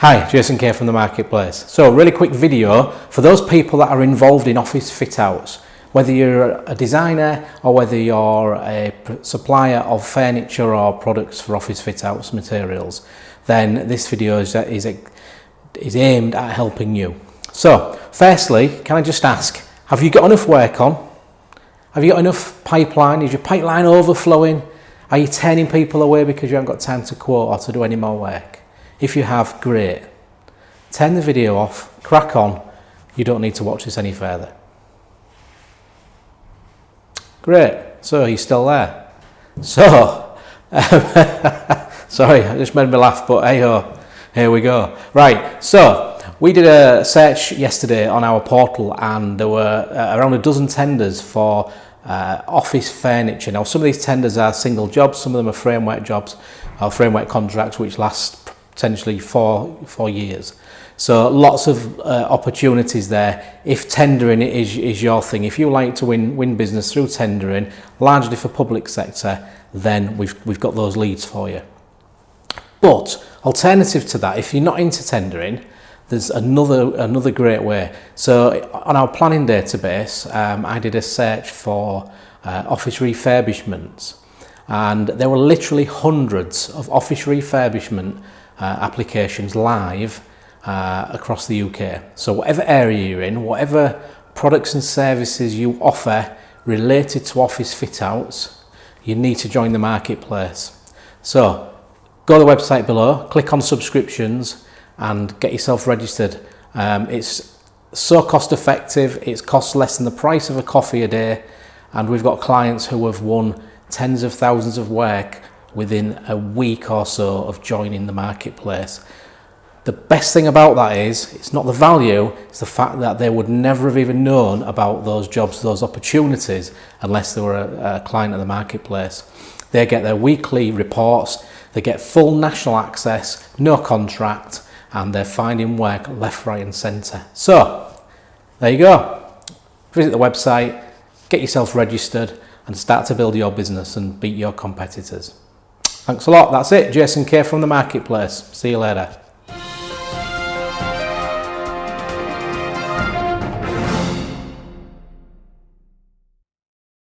Hi, Jason K from the Marketplace. So, really quick video for those people that are involved in office fit outs. Whether you're a designer or whether you're a supplier of furniture or products for office fit outs materials, then this video is aimed at helping you. So, firstly, can I just ask, have you got enough work on? Have you got enough pipeline? Is your pipeline overflowing? Are you turning people away because you haven't got time to quote or to do any more work? If you have, great. Turn the video off, crack on. You don't need to watch this any further. Great, so he's still there. So, sorry, I just made me laugh, but hey ho, here we go. Right, so we did a search yesterday on our portal and there were around a dozen tenders for office furniture. Now, some of these tenders are single jobs, some of them are framework jobs or framework contracts which last potentially four years. So lots of opportunities there if tendering is your thing. If you like to win business through tendering, largely for public sector, then we've got those leads for you. But alternative to that, if you're not into tendering, there's another great way. So on our planning database, I did a search for office refurbishments, and there were literally hundreds of office refurbishment applications live across the UK. So whatever area you're in, whatever products and services you offer related to office fit outs, you need to join the marketplace. So go to the website below, click on subscriptions and get yourself registered. It's so cost effective, it costs less than the price of a coffee a day, and we've got clients who have won tens of thousands of work within a week or so of joining the marketplace. The best thing about that is, it's not the value, it's the fact that they would never have even known about those jobs, those opportunities, unless they were a client of the marketplace. They get their weekly reports, they get full national access, no contract, and they're finding work left, right and centre. So, there you go. Visit the website, get yourself registered and start to build your business and beat your competitors. Thanks a lot. That's it. Jason K from the Marketplace. See you later.